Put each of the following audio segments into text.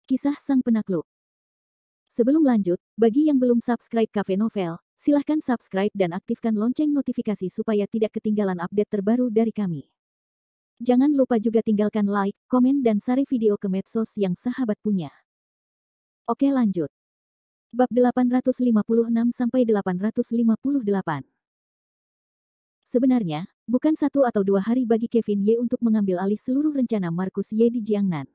Kisah Sang Penakluk. Sebelum lanjut, bagi yang belum subscribe Cafe Novel, silahkan subscribe dan aktifkan lonceng notifikasi supaya tidak ketinggalan update terbaru dari kami. Jangan lupa juga tinggalkan like, komen dan share video ke medsos yang sahabat punya. Oke lanjut. Bab 856-858. Sebenarnya, bukan 1 atau 2 hari bagi Kevin Ye untuk mengambil alih seluruh rencana Markus Ye di Jiangnan.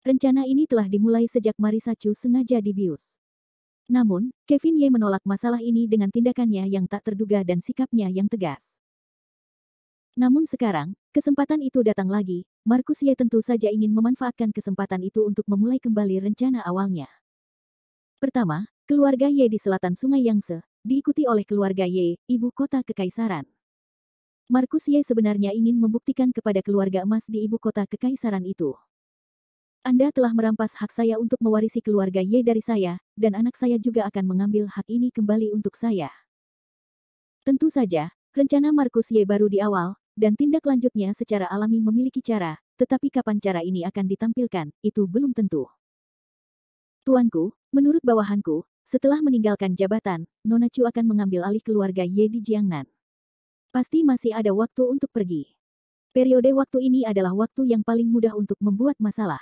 Rencana ini telah dimulai sejak Marisa Chu sengaja dibius. Namun, Kevin Ye menolak masalah ini dengan tindakannya yang tak terduga dan sikapnya yang tegas. Namun sekarang, kesempatan itu datang lagi. Markus Ye tentu saja ingin memanfaatkan kesempatan itu untuk memulai kembali rencana awalnya. Pertama, keluarga Ye di selatan Sungai Yangtze, diikuti oleh keluarga Ye, ibu kota kekaisaran. Markus Ye sebenarnya ingin membuktikan kepada keluarga emas di ibu kota kekaisaran itu. Anda telah merampas hak saya untuk mewarisi keluarga Ye dari saya, dan anak saya juga akan mengambil hak ini kembali untuk saya. Tentu saja, rencana Markus Ye baru di awal, dan tindak lanjutnya secara alami memiliki cara, tetapi kapan cara ini akan ditampilkan, itu belum tentu. Tuanku, menurut bawahanku, setelah meninggalkan jabatan, Nona Chu akan mengambil alih keluarga Ye di Jiangnan. Pasti masih ada waktu untuk pergi. Periode waktu ini adalah waktu yang paling mudah untuk membuat masalah.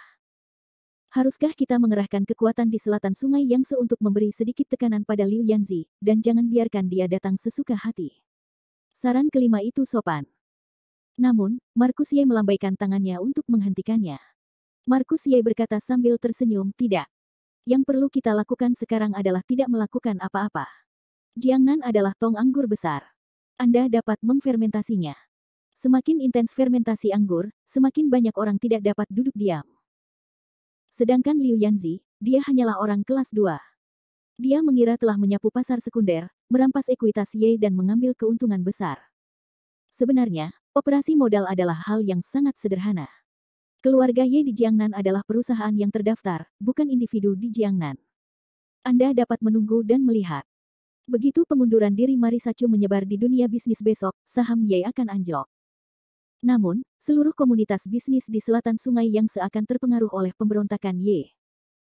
Haruskah kita mengerahkan kekuatan di selatan Sungai Yangtze untuk memberi sedikit tekanan pada Liu Yanzi, dan jangan biarkan dia datang sesuka hati? Saran kelima itu sopan. Namun, Markus Ye melambaikan tangannya untuk menghentikannya. Markus Ye berkata sambil tersenyum, tidak. Yang perlu kita lakukan sekarang adalah tidak melakukan apa-apa. Jiangnan adalah tong anggur besar. Anda dapat memfermentasinya. Semakin intens fermentasi anggur, semakin banyak orang tidak dapat duduk diam. Sedangkan Liu Yanzi, dia hanyalah orang kelas 2. Dia mengira telah menyapu pasar sekunder, merampas ekuitas Ye dan mengambil keuntungan besar. Sebenarnya, operasi modal adalah hal yang sangat sederhana. Keluarga Ye di Jiangnan adalah perusahaan yang terdaftar, bukan individu di Jiangnan. Anda dapat menunggu dan melihat. Begitu pengunduran diri Marisa Chu menyebar di dunia bisnis besok, saham Ye akan anjlok. Namun, seluruh komunitas bisnis di selatan Sungai Yangtze akan terpengaruh oleh pemberontakan Ye.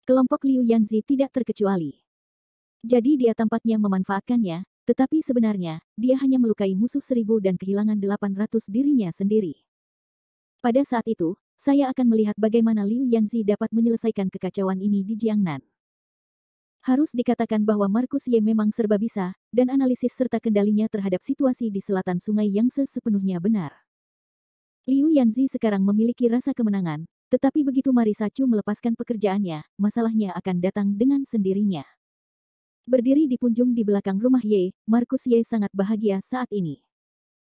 Kelompok Liu Yanzi tidak terkecuali. Jadi dia tampaknya memanfaatkannya, tetapi sebenarnya, dia hanya melukai musuh 1000 dan kehilangan 800 dirinya sendiri. Pada saat itu, saya akan melihat bagaimana Liu Yanzi dapat menyelesaikan kekacauan ini di Jiangnan. Harus dikatakan bahwa Markus Ye memang serba bisa, dan analisis serta kendalinya terhadap situasi di selatan Sungai Yangtze sepenuhnya benar. Liu Yanzi sekarang memiliki rasa kemenangan, tetapi begitu Marisa Chu melepaskan pekerjaannya, masalahnya akan datang dengan sendirinya. Berdiri di punjung di belakang rumah Ye, Markus Ye sangat bahagia saat ini.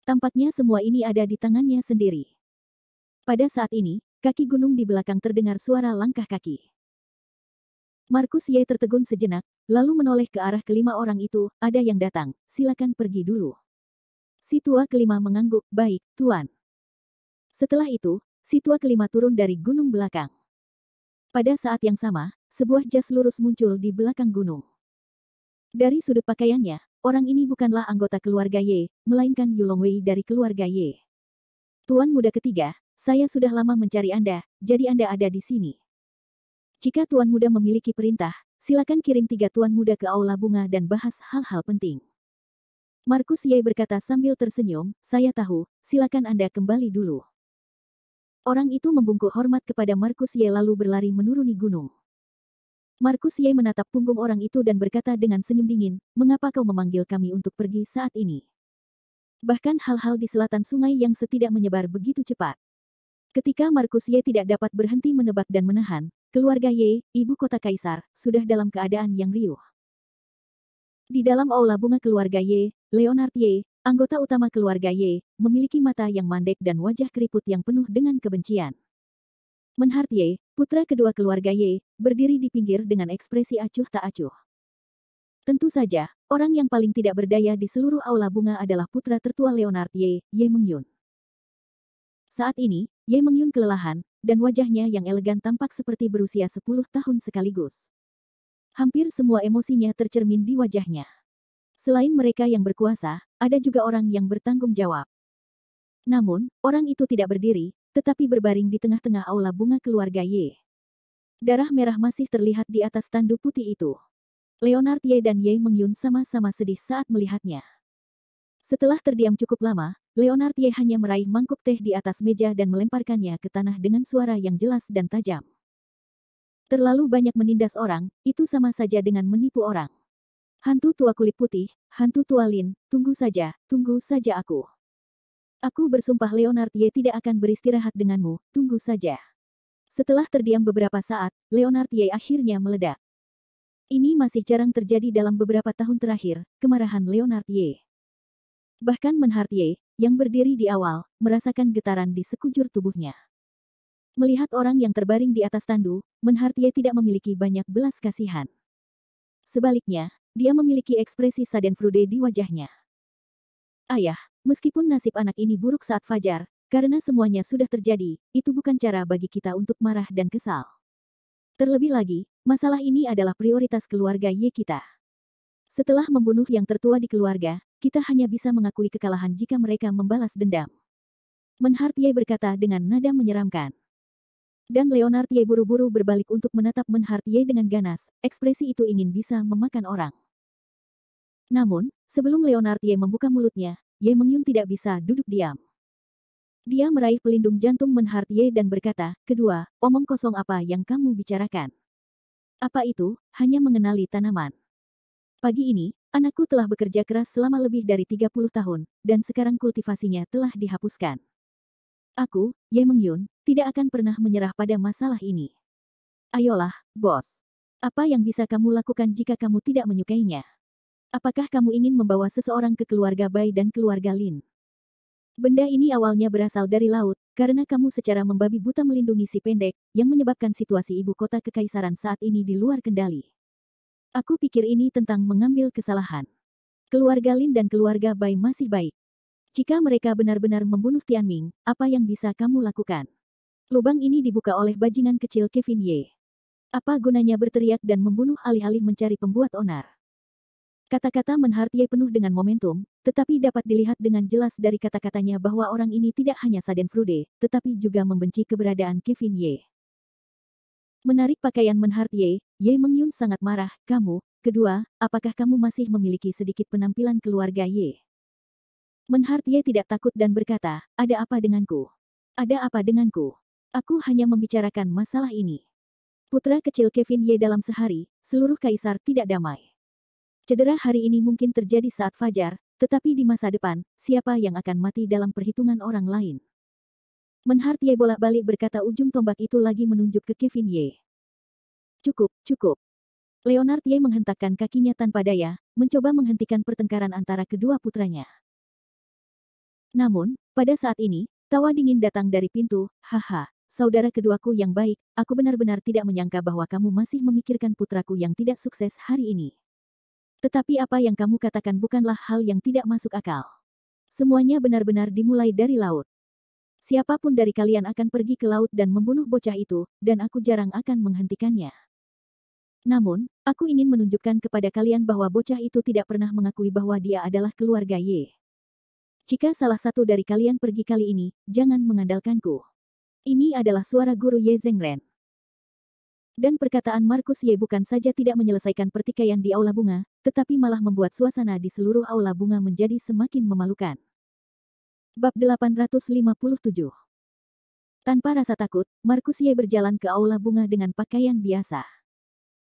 Tampaknya semua ini ada di tangannya sendiri. Pada saat ini, kaki gunung di belakang terdengar suara langkah kaki. Markus Ye tertegun sejenak, lalu menoleh ke arah kelima orang itu, ada yang datang, silakan pergi dulu. Si tua kelima mengangguk, baik, Tuan. Setelah itu, si tua kelima turun dari gunung belakang. Pada saat yang sama, sebuah jas lurus muncul di belakang gunung. Dari sudut pakaiannya, orang ini bukanlah anggota keluarga Ye, melainkan Yu Longwei dari keluarga Ye. Tuan muda ketiga, saya sudah lama mencari Anda, jadi Anda ada di sini. Jika Tuan muda memiliki perintah, silakan kirim 3 tuan muda ke aula bunga dan bahas hal-hal penting. Markus Ye berkata sambil tersenyum, saya tahu, silakan Anda kembali dulu. Orang itu membungkuk hormat kepada Markus Ye lalu berlari menuruni gunung. Markus Ye menatap punggung orang itu dan berkata dengan senyum dingin, mengapa kau memanggil kami untuk pergi saat ini? Bahkan hal-hal di selatan sungai yang tidak menyebar begitu cepat. Ketika Markus Ye tidak dapat berhenti menebak dan menahan, keluarga Ye, ibu kota kaisar, sudah dalam keadaan yang riuh. Di dalam aula bunga keluarga Ye, Leonard Ye, anggota utama keluarga Ye, memiliki mata yang mandek dan wajah keriput yang penuh dengan kebencian. Menhart Ye, putra kedua keluarga Ye, berdiri di pinggir dengan ekspresi acuh tak acuh. Tentu saja, orang yang paling tidak berdaya di seluruh aula bunga adalah putra tertua Leonard Ye, Ye Mengyun. Saat ini, Ye Mengyun kelelahan, dan wajahnya yang elegan tampak seperti berusia 10 tahun sekaligus. Hampir semua emosinya tercermin di wajahnya. Selain mereka yang berkuasa, ada juga orang yang bertanggung jawab. Namun, orang itu tidak berdiri, tetapi berbaring di tengah-tengah aula bunga keluarga Ye. Darah merah masih terlihat di atas tanduk putih itu. Leonard Ye dan Ye Mengyun sama-sama sedih saat melihatnya. Setelah terdiam cukup lama, Leonard Ye hanya meraih mangkuk teh di atas meja dan melemparkannya ke tanah dengan suara yang jelas dan tajam. Terlalu banyak menindas orang, itu sama saja dengan menipu orang. Hantu tua kulit putih, hantu tua Lin, tunggu saja aku. Aku bersumpah Leonard Ye tidak akan beristirahat denganmu, tunggu saja. Setelah terdiam beberapa saat, Leonard Ye akhirnya meledak. Ini masih jarang terjadi dalam beberapa tahun terakhir, kemarahan Leonard Ye. Bahkan Menhart Ye, yang berdiri di awal, merasakan getaran di sekujur tubuhnya. Melihat orang yang terbaring di atas tandu, Menhart Ye tidak memiliki banyak belas kasihan. Sebaliknya, dia memiliki ekspresi Schadenfreude di wajahnya. Ayah, meskipun nasib anak ini buruk saat fajar, karena semuanya sudah terjadi, itu bukan cara bagi kita untuk marah dan kesal. Terlebih lagi, masalah ini adalah prioritas keluarga Ye kita. Setelah membunuh yang tertua di keluarga, kita hanya bisa mengakui kekalahan jika mereka membalas dendam. Menhart Ye berkata dengan nada menyeramkan. Dan Leonard Ye buru-buru berbalik untuk menatap Menhart Ye dengan ganas, ekspresi itu ingin bisa memakan orang. Namun, sebelum Leonard Ye membuka mulutnya, Ye Mengyun tidak bisa duduk diam. Dia meraih pelindung jantung Menhart Ye dan berkata, kedua, omong kosong apa yang kamu bicarakan? Apa itu, hanya mengenali tanaman. Pagi ini, anakku telah bekerja keras selama lebih dari 30 tahun, dan sekarang kultivasinya telah dihapuskan. Aku, Ye Mengyun, tidak akan pernah menyerah pada masalah ini. Ayolah, bos. Apa yang bisa kamu lakukan jika kamu tidak menyukainya? Apakah kamu ingin membawa seseorang ke keluarga Bai dan keluarga Lin? Benda ini awalnya berasal dari laut, karena kamu secara membabi buta melindungi si pendek, yang menyebabkan situasi ibu kota kekaisaran saat ini di luar kendali. Aku pikir ini tentang mengambil kesalahan. Keluarga Lin dan keluarga Bai masih baik. Jika mereka benar-benar membunuh Tianming, apa yang bisa kamu lakukan? Lubang ini dibuka oleh bajingan kecil Kevin Ye. Apa gunanya berteriak dan membunuh alih-alih mencari pembuat onar? Kata-kata Menhart Ye penuh dengan momentum, tetapi dapat dilihat dengan jelas dari kata-katanya bahwa orang ini tidak hanya Schadenfreude, tetapi juga membenci keberadaan Kevin Ye. Menarik pakaian Menhart Ye, Ye Mengyun sangat marah, kamu, kedua, apakah kamu masih memiliki sedikit penampilan keluarga Ye? Menhart Ye tidak takut dan berkata, ada apa denganku? Ada apa denganku? Aku hanya membicarakan masalah ini. Putra kecil Kevin Ye dalam sehari, seluruh kaisar tidak damai. Cedera hari ini mungkin terjadi saat fajar, tetapi di masa depan, siapa yang akan mati dalam perhitungan orang lain? Menhart Ye bolak-balik berkata ujung tombak itu lagi menunjuk ke Kevin Ye. Cukup, cukup. Leonard Ye menghentakkan kakinya tanpa daya, mencoba menghentikan pertengkaran antara kedua putranya. Namun, pada saat ini, tawa dingin datang dari pintu, haha, saudara keduaku yang baik, aku benar-benar tidak menyangka bahwa kamu masih memikirkan putraku yang tidak sukses hari ini. Tetapi apa yang kamu katakan bukanlah hal yang tidak masuk akal. Semuanya benar-benar dimulai dari laut. Siapapun dari kalian akan pergi ke laut dan membunuh bocah itu, dan aku jarang akan menghentikannya. Namun, aku ingin menunjukkan kepada kalian bahwa bocah itu tidak pernah mengakui bahwa dia adalah keluarga Ye. Jika salah satu dari kalian pergi kali ini, jangan mengandalkanku. Ini adalah suara guru Ye Zhengren. Dan perkataan Markus Ye bukan saja tidak menyelesaikan pertikaian di aula bunga, tetapi malah membuat suasana di seluruh aula bunga menjadi semakin memalukan. Bab 857. Tanpa rasa takut, Markus Ye berjalan ke aula bunga dengan pakaian biasa.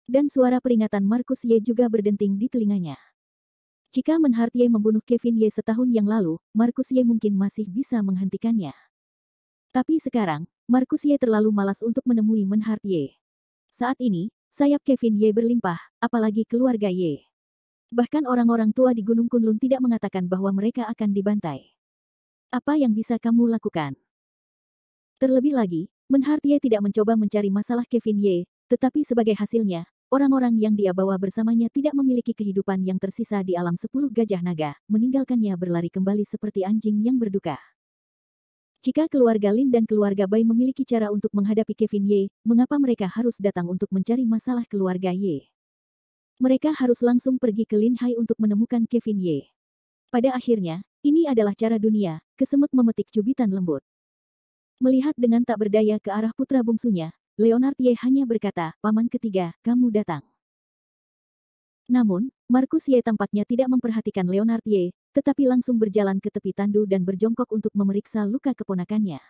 Dan suara peringatan Markus Ye juga berdenting di telinganya. Jika Menhart Ye membunuh Kevin Ye setahun yang lalu, Markus Ye mungkin masih bisa menghentikannya. Tapi sekarang, Markus Ye terlalu malas untuk menemui Menhart Ye. Saat ini, sayap Kevin Ye berlimpah, apalagi keluarga Ye. Bahkan orang-orang tua di Gunung Kunlun tidak mengatakan bahwa mereka akan dibantai. Apa yang bisa kamu lakukan? Terlebih lagi, Menhart Ye tidak mencoba mencari masalah Kevin Ye, tetapi sebagai hasilnya, orang-orang yang dia bawa bersamanya tidak memiliki kehidupan yang tersisa di alam 10 gajah naga, meninggalkannya berlari kembali seperti anjing yang berduka. Jika keluarga Lin dan keluarga Bai memiliki cara untuk menghadapi Kevin Ye, mengapa mereka harus datang untuk mencari masalah keluarga Ye? Mereka harus langsung pergi ke Lin Hai untuk menemukan Kevin Ye. Pada akhirnya, ini adalah cara dunia, kesemut memetik cubitan lembut. Melihat dengan tak berdaya ke arah putra bungsunya, Leonard Ye hanya berkata, "Paman ketiga, kamu datang." Namun, Markus Ye tampaknya tidak memperhatikan Leonard Ye, tetapi langsung berjalan ke tepi tandu dan berjongkok untuk memeriksa luka keponakannya.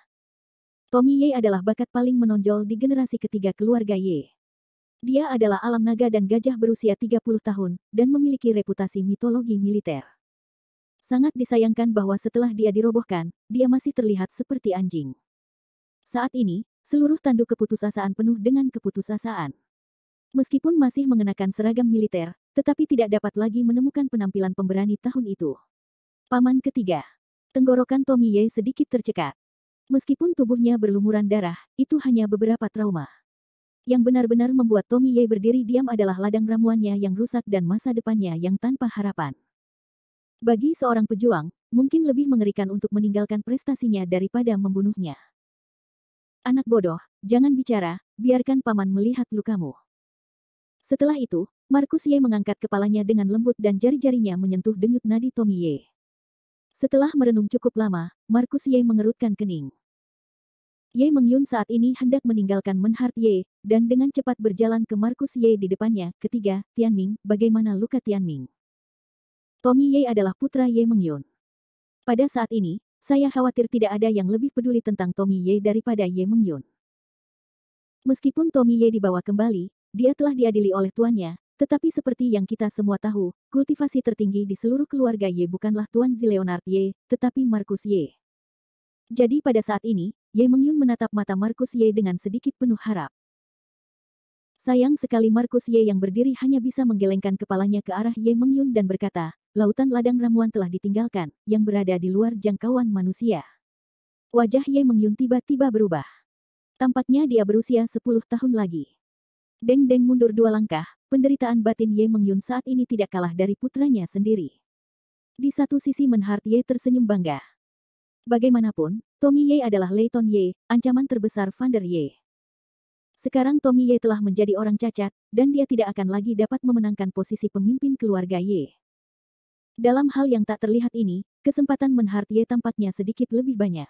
Tommy Ye adalah bakat paling menonjol di generasi ketiga keluarga Ye. Dia adalah alam naga dan gajah berusia 30 tahun, dan memiliki reputasi mitologi militer. Sangat disayangkan bahwa setelah dia dirobohkan, dia masih terlihat seperti anjing. Saat ini, seluruh tanduk keputusasaan penuh dengan keputusasaan. Meskipun masih mengenakan seragam militer, tetapi tidak dapat lagi menemukan penampilan pemberani tahun itu. Paman ketiga. Tenggorokan Tommy Ye sedikit tercekat. Meskipun tubuhnya berlumuran darah, itu hanya beberapa trauma. Yang benar-benar membuat Tommy Ye berdiri diam adalah ladang ramuannya yang rusak dan masa depannya yang tanpa harapan. Bagi seorang pejuang, mungkin lebih mengerikan untuk meninggalkan prestasinya daripada membunuhnya. Anak bodoh, jangan bicara, biarkan paman melihat lukamu. Setelah itu, Markus Ye mengangkat kepalanya dengan lembut dan jari-jarinya menyentuh denyut nadi Tommy Ye. Setelah merenung cukup lama, Markus Ye mengerutkan kening. Ye Mengyun saat ini hendak meninggalkan Menhart Ye, dan dengan cepat berjalan ke Markus Ye di depannya. Ketiga, Tianming, bagaimana luka Tianming? Tommy Ye adalah putra Ye Mengyun. Pada saat ini, saya khawatir tidak ada yang lebih peduli tentang Tommy Ye daripada Ye Mengyun. Meskipun Tommy Ye dibawa kembali, dia telah diadili oleh tuannya, tetapi seperti yang kita semua tahu, kultivasi tertinggi di seluruh keluarga Ye bukanlah Tuan Zi Leonard Ye, tetapi Markus Ye. Jadi pada saat ini, Ye Mengyun menatap mata Markus Ye dengan sedikit penuh harap. Sayang sekali Markus Ye yang berdiri hanya bisa menggelengkan kepalanya ke arah Ye Mengyun dan berkata, lautan ladang ramuan telah ditinggalkan, yang berada di luar jangkauan manusia. Wajah Ye Mengyun tiba-tiba berubah. Tampaknya dia berusia 10 tahun lagi. Deng-deng mundur 2 langkah, penderitaan batin Ye Mengyun saat ini tidak kalah dari putranya sendiri. Di satu sisi Menhart Ye tersenyum bangga. Bagaimanapun, Tommy Ye adalah Leighton Ye, ancaman terbesar Vander Ye. Sekarang Tommy Ye telah menjadi orang cacat, dan dia tidak akan lagi dapat memenangkan posisi pemimpin keluarga Ye. Dalam hal yang tak terlihat ini, kesempatan Menhart Ye tampaknya sedikit lebih banyak.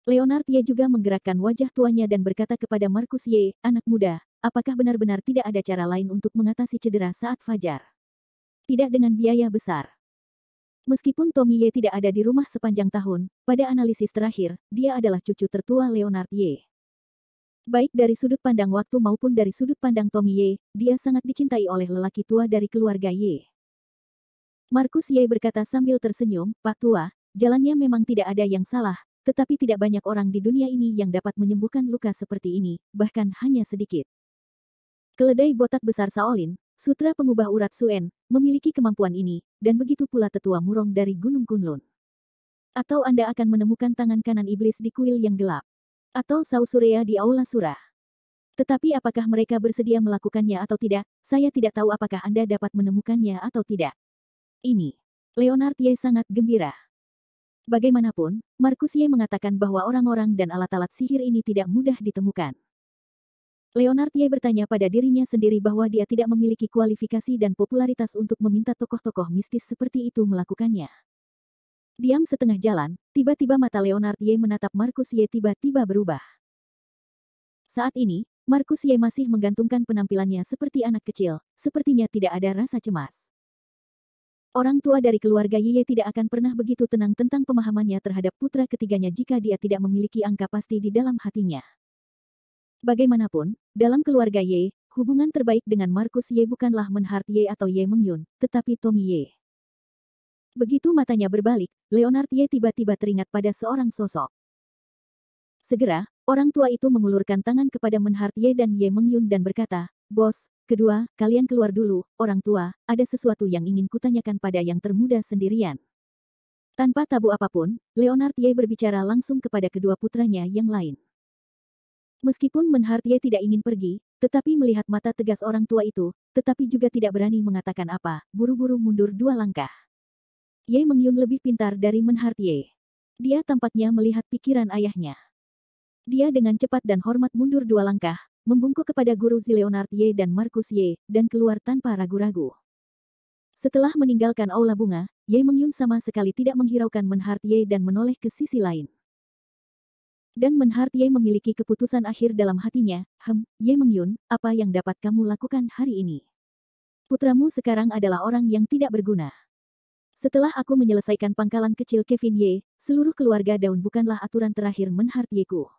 Leonard Ye juga menggerakkan wajah tuanya dan berkata kepada Markus Ye, anak muda, apakah benar-benar tidak ada cara lain untuk mengatasi cedera saat fajar? Tidak dengan biaya besar. Meskipun Tommy Ye tidak ada di rumah sepanjang tahun, pada analisis terakhir, dia adalah cucu tertua Leonard Ye. Baik dari sudut pandang waktu maupun dari sudut pandang Tommy Ye, dia sangat dicintai oleh lelaki tua dari keluarga Ye. Markus Ye berkata sambil tersenyum, Pak Tua, jalannya memang tidak ada yang salah, tetapi tidak banyak orang di dunia ini yang dapat menyembuhkan luka seperti ini, bahkan hanya sedikit. Keledai botak besar Shaolin, sutra pengubah urat Suen, memiliki kemampuan ini, dan begitu pula tetua Murong dari Gunung Kunlun. Atau Anda akan menemukan tangan kanan iblis di kuil yang gelap. Atau Sausurea di Aula Surah. Tetapi apakah mereka bersedia melakukannya atau tidak, saya tidak tahu apakah Anda dapat menemukannya atau tidak. Ini. Leonard Ye sangat gembira. Bagaimanapun, Markus Ye mengatakan bahwa orang-orang dan alat-alat sihir ini tidak mudah ditemukan. Leonard Ye bertanya pada dirinya sendiri bahwa dia tidak memiliki kualifikasi dan popularitas untuk meminta tokoh-tokoh mistis seperti itu melakukannya. Diam setengah jalan, tiba-tiba mata Leonard Ye menatap Markus Ye tiba-tiba berubah. Saat ini, Markus Ye masih menggantungkan penampilannya seperti anak kecil, sepertinya tidak ada rasa cemas. Orang tua dari keluarga Ye tidak akan pernah begitu tenang tentang pemahamannya terhadap putra ketiganya jika dia tidak memiliki angka pasti di dalam hatinya. Bagaimanapun, dalam keluarga Ye, hubungan terbaik dengan Markus Ye bukanlah Menhart Ye atau Ye Mengyun, tetapi Tommy Ye. Begitu matanya berbalik, Leonard Ye tiba-tiba teringat pada seorang sosok. Segera, orang tua itu mengulurkan tangan kepada Menhart Ye dan Ye Mengyun dan berkata, Bos, kedua, kalian keluar dulu, orang tua, ada sesuatu yang ingin kutanyakan pada yang termuda sendirian. Tanpa tabu apapun, Leonard Ye berbicara langsung kepada kedua putranya yang lain. Meskipun Menhart Ye tidak ingin pergi, tetapi melihat mata tegas orang tua itu, tetapi juga tidak berani mengatakan apa, buru-buru mundur 2 langkah. Ye Mengyun lebih pintar dari Menhart Ye. Dia tampaknya melihat pikiran ayahnya. Dia dengan cepat dan hormat mundur 2 langkah, membungkuk kepada guru Zi Leonard Ye dan Markus Ye, dan keluar tanpa ragu-ragu. Setelah meninggalkan aula bunga, Ye Mengyun sama sekali tidak menghiraukan Menhart Ye dan menoleh ke sisi lain. Dan Menhart Ye memiliki keputusan akhir dalam hatinya, Ye Mengyun, apa yang dapat kamu lakukan hari ini? Putramu sekarang adalah orang yang tidak berguna. Setelah aku menyelesaikan pangkalan kecil Kevin Ye, seluruh keluarga Daun bukanlah aturan terakhir Menhart Ye-ku.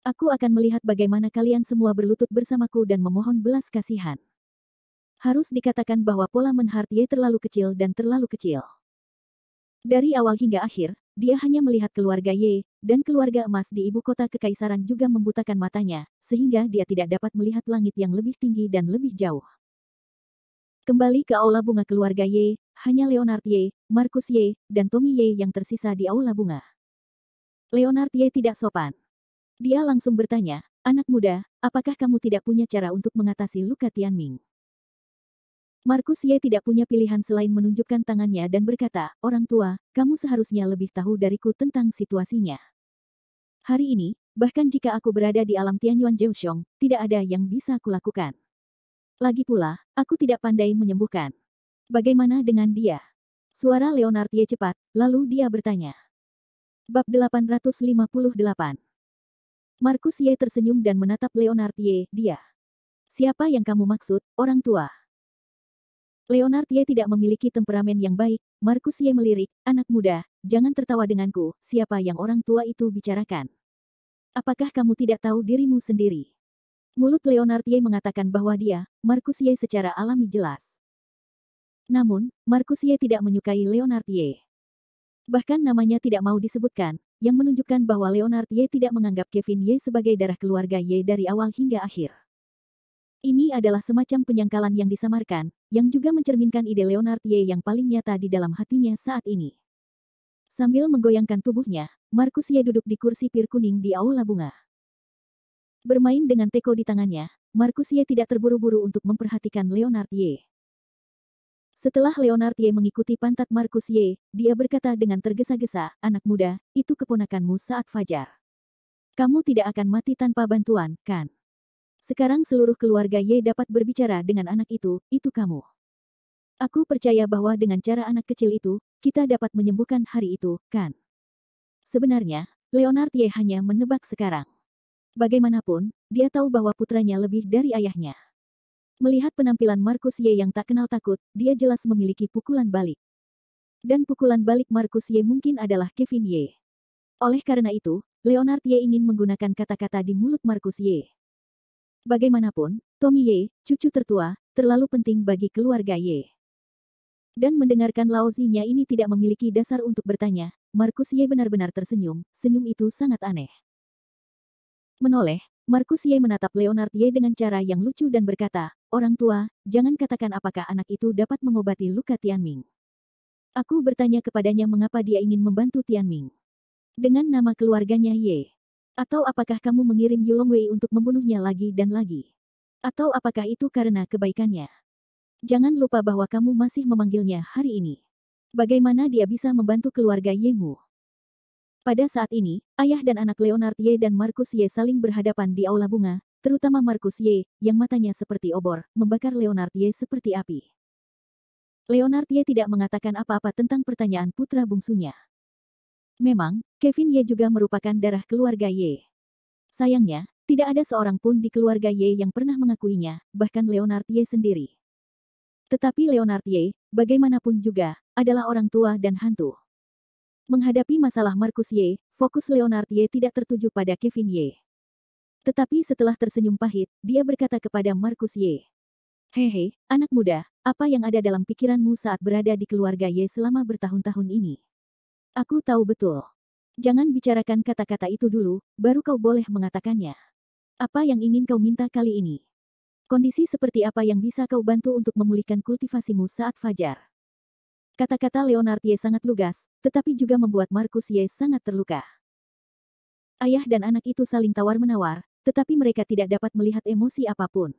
Aku akan melihat bagaimana kalian semua berlutut bersamaku dan memohon belas kasihan. Harus dikatakan bahwa pola Menhart Ye terlalu kecil dan terlalu kecil. Dari awal hingga akhir, dia hanya melihat keluarga Ye, dan keluarga emas di ibu kota kekaisaran juga membutakan matanya, sehingga dia tidak dapat melihat langit yang lebih tinggi dan lebih jauh. Kembali ke aula bunga keluarga Ye, hanya Leonard Ye, Marcus Ye, dan Tommy Ye yang tersisa di aula bunga. Leonard Ye tidak sopan. Dia langsung bertanya, anak muda, apakah kamu tidak punya cara untuk mengatasi luka Tianming? Marcus Ye tidak punya pilihan selain menunjukkan tangannya dan berkata, orang tua, kamu seharusnya lebih tahu dariku tentang situasinya. Hari ini, bahkan jika aku berada di alam Tianyuan Jeoxiong, tidak ada yang bisa kulakukan. Lagi pula, aku tidak pandai menyembuhkan. Bagaimana dengan dia? Suara Leonard Ye cepat, lalu dia bertanya. Bab 858. Marcus Ye tersenyum dan menatap Leonard Ye, dia. Siapa yang kamu maksud, orang tua? Leonard Ye tidak memiliki temperamen yang baik, Marcus Ye melirik, anak muda, jangan tertawa denganku, siapa yang orang tua itu bicarakan? Apakah kamu tidak tahu dirimu sendiri? Mulut Leonard Ye mengatakan bahwa dia, Marcus Ye secara alami jelas. Namun, Marcus Ye tidak menyukai Leonard Ye. Bahkan namanya tidak mau disebutkan, yang menunjukkan bahwa Leonard Ye tidak menganggap Kevin Ye sebagai darah keluarga Ye dari awal hingga akhir. Ini adalah semacam penyangkalan yang disamarkan, yang juga mencerminkan ide Leonard Ye yang paling nyata di dalam hatinya saat ini. Sambil menggoyangkan tubuhnya, Marcus Ye duduk di kursi pir kuning di aula bunga. Bermain dengan teko di tangannya, Marcus Ye tidak terburu-buru untuk memperhatikan Leonard Ye. Setelah Leonard Ye mengikuti pantat Marcus Ye, dia berkata dengan tergesa-gesa, anak muda, itu keponakanmu saat fajar. Kamu tidak akan mati tanpa bantuan, kan? Sekarang seluruh keluarga Ye dapat berbicara dengan anak itu kamu. Aku percaya bahwa dengan cara anak kecil itu, kita dapat menyembuhkan hari itu, kan? Sebenarnya, Leonard Ye hanya menebak sekarang. Bagaimanapun, dia tahu bahwa putranya lebih dari ayahnya. Melihat penampilan Marcus Ye yang tak kenal takut, dia jelas memiliki pukulan balik. Dan pukulan balik Marcus Ye mungkin adalah Kevin Ye. Oleh karena itu, Leonard Ye ingin menggunakan kata-kata di mulut Marcus Ye. Bagaimanapun, Tommy Ye, cucu tertua, terlalu penting bagi keluarga Ye. Dan mendengarkan Laozi-nya ini tidak memiliki dasar untuk bertanya, Marcus Ye benar-benar tersenyum, senyum itu sangat aneh. Menoleh, Marcus Ye menatap Leonard Ye dengan cara yang lucu dan berkata, orang tua, jangan katakan apakah anak itu dapat mengobati luka Tianming. Aku bertanya kepadanya mengapa dia ingin membantu Tianming. Dengan nama keluarganya Ye. Atau apakah kamu mengirim Yulongwei untuk membunuhnya lagi dan lagi? Atau apakah itu karena kebaikannya? Jangan lupa bahwa kamu masih memanggilnya hari ini. Bagaimana dia bisa membantu keluarga Yemu? Pada saat ini, ayah dan anak Leonard Ye dan Marcus Ye saling berhadapan di aula bunga, terutama Marcus Ye, yang matanya seperti obor, membakar Leonard Ye seperti api. Leonard Ye tidak mengatakan apa-apa tentang pertanyaan putra bungsunya. Memang, Kevin Ye juga merupakan darah keluarga Ye. Sayangnya, tidak ada seorang pun di keluarga Ye yang pernah mengakuinya, bahkan Leonard Ye sendiri. Tetapi Leonard Ye, bagaimanapun juga, adalah orang tua dan hantu. Menghadapi masalah Marcus Ye, fokus Leonard Ye tidak tertuju pada Kevin Ye. Tetapi setelah tersenyum pahit, dia berkata kepada Marcus Ye. Hehe, anak muda, apa yang ada dalam pikiranmu saat berada di keluarga Ye selama bertahun-tahun ini? Aku tahu betul. Jangan bicarakan kata-kata itu dulu, baru kau boleh mengatakannya. Apa yang ingin kau minta kali ini? Kondisi seperti apa yang bisa kau bantu untuk memulihkan kultivasimu saat fajar? Kata-kata Leonard Ye sangat lugas, tetapi juga membuat Marcus Ye sangat terluka. Ayah dan anak itu saling tawar-menawar, tetapi mereka tidak dapat melihat emosi apapun.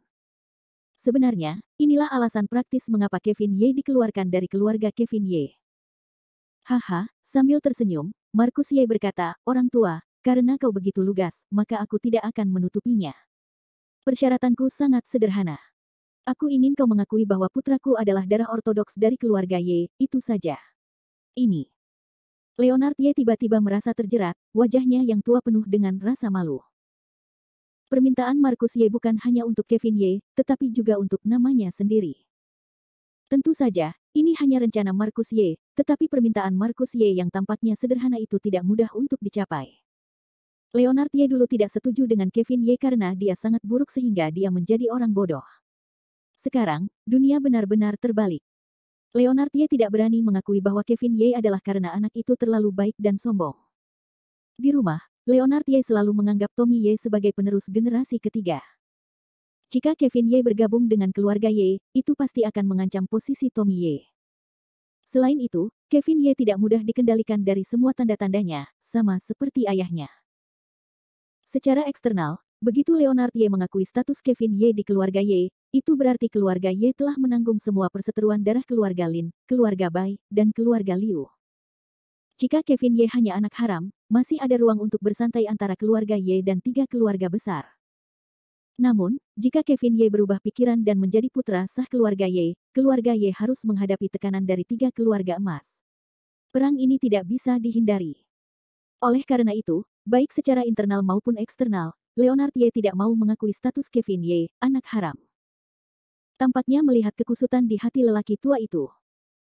Sebenarnya, inilah alasan praktis mengapa Kevin Ye dikeluarkan dari keluarga Kevin Ye. Haha, sambil tersenyum, Marcus Ye berkata, orang tua, karena kau begitu lugas, maka aku tidak akan menutupinya. Persyaratanku sangat sederhana. Aku ingin kau mengakui bahwa putraku adalah darah ortodoks dari keluarga Ye, itu saja. Ini. Leonard Ye tiba-tiba merasa terjerat, wajahnya yang tua penuh dengan rasa malu. Permintaan Markus Ye bukan hanya untuk Kevin Ye, tetapi juga untuk namanya sendiri. Tentu saja, ini hanya rencana Markus Ye, tetapi permintaan Markus Ye yang tampaknya sederhana itu tidak mudah untuk dicapai. Leonard Ye dulu tidak setuju dengan Kevin Ye karena dia sangat buruk sehingga dia menjadi orang bodoh. Sekarang, dunia benar-benar terbalik. Leonard Ye tidak berani mengakui bahwa Kevin Ye adalah karena anak itu terlalu baik dan sombong. Di rumah, Leonard Ye selalu menganggap Tommy Ye sebagai penerus generasi ketiga. Jika Kevin Ye bergabung dengan keluarga Ye, itu pasti akan mengancam posisi Tommy Ye. Selain itu, Kevin Ye tidak mudah dikendalikan dari semua tanda-tandanya, sama seperti ayahnya. Secara eksternal, begitu Leonard Ye mengakui status Kevin Ye di keluarga Ye, itu berarti keluarga Ye telah menanggung semua perseteruan darah keluarga Lin, keluarga Bai, dan keluarga Liu. Jika Kevin Ye hanya anak haram, masih ada ruang untuk bersantai antara keluarga Ye dan 3 keluarga besar. Namun, jika Kevin Ye berubah pikiran dan menjadi putra sah keluarga Ye harus menghadapi tekanan dari 3 keluarga emas. Perang ini tidak bisa dihindari. Oleh karena itu, baik secara internal maupun eksternal, Leonard Ye tidak mau mengakui status Kevin Ye, anak haram. Tampaknya melihat kekusutan di hati lelaki tua itu.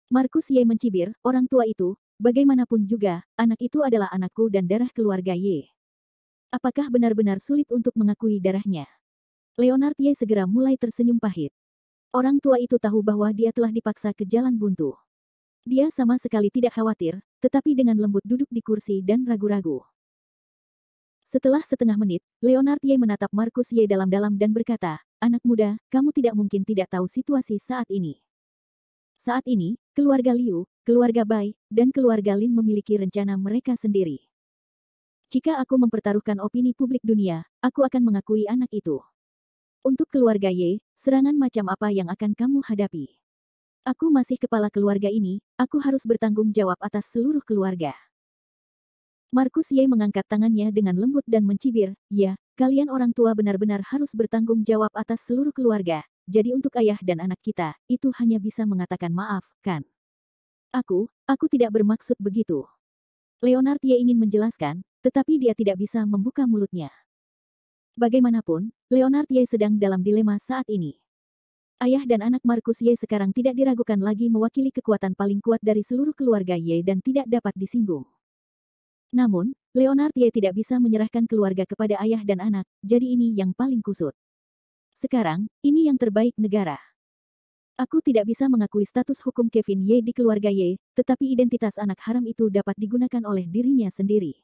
Markus Ye mencibir, orang tua itu, bagaimanapun juga, anak itu adalah anakku dan darah keluarga Ye. Apakah benar-benar sulit untuk mengakui darahnya? Leonard Ye segera mulai tersenyum pahit. Orang tua itu tahu bahwa dia telah dipaksa ke jalan buntu. Dia sama sekali tidak khawatir, tetapi dengan lembut duduk di kursi dan ragu-ragu. Setelah setengah menit, Leonard Ye menatap Markus Ye dalam-dalam dan berkata, anak muda, kamu tidak mungkin tidak tahu situasi saat ini. Saat ini, keluarga Liu, keluarga Bai, dan keluarga Lin memiliki rencana mereka sendiri. Jika aku mempertaruhkan opini publik dunia, aku akan mengakui anak itu. Untuk keluarga Ye, serangan macam apa yang akan kamu hadapi? Aku masih kepala keluarga ini, aku harus bertanggung jawab atas seluruh keluarga. Markus Ye mengangkat tangannya dengan lembut dan mencibir, ya, kalian orang tua benar-benar harus bertanggung jawab atas seluruh keluarga, jadi untuk ayah dan anak kita, itu hanya bisa mengatakan maaf, kan? Aku tidak bermaksud begitu. Leonard Ye ingin menjelaskan, tetapi dia tidak bisa membuka mulutnya. Bagaimanapun, Leonard Ye sedang dalam dilema saat ini. Ayah dan anak Markus Ye sekarang tidak diragukan lagi mewakili kekuatan paling kuat dari seluruh keluarga Ye dan tidak dapat disinggung. Namun, Leonard Ye tidak bisa menyerahkan keluarga kepada ayah dan anak, jadi ini yang paling kusut. Sekarang, ini yang terbaik negara. Aku tidak bisa mengakui status hukum Kevin Ye di keluarga Ye, tetapi identitas anak haram itu dapat digunakan oleh dirinya sendiri.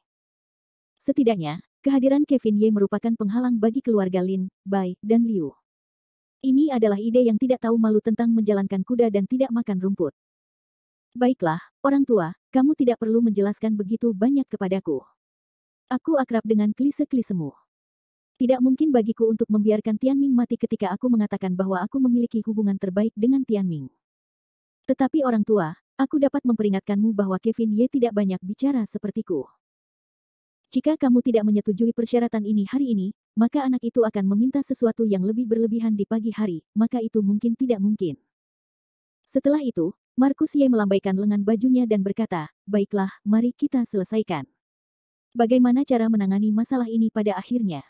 Setidaknya, kehadiran Kevin Ye merupakan penghalang bagi keluarga Lin, Bai, dan Liu. Ini adalah ide yang tidak tahu malu tentang menjalankan kuda dan tidak makan rumput. Baiklah, orang tua, kamu tidak perlu menjelaskan begitu banyak kepadaku. Aku akrab dengan klise-klisemu. Tidak mungkin bagiku untuk membiarkan Tianming mati ketika aku mengatakan bahwa aku memiliki hubungan terbaik dengan Tianming. Tetapi orang tua, aku dapat memperingatkanmu bahwa Kevin Ye tidak banyak bicara sepertiku. Jika kamu tidak menyetujui persyaratan ini hari ini, maka anak itu akan meminta sesuatu yang lebih berlebihan di pagi hari, maka itu mungkin tidak mungkin. Setelah itu, Markus Ye melambaikan lengan bajunya dan berkata, baiklah, mari kita selesaikan. Bagaimana cara menangani masalah ini pada akhirnya?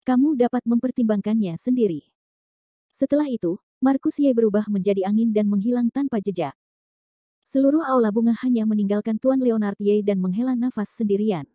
Kamu dapat mempertimbangkannya sendiri. Setelah itu, Markus Ye berubah menjadi angin dan menghilang tanpa jejak. Seluruh aula bunga hanya meninggalkan Tuan Leonard Ye dan menghela nafas sendirian.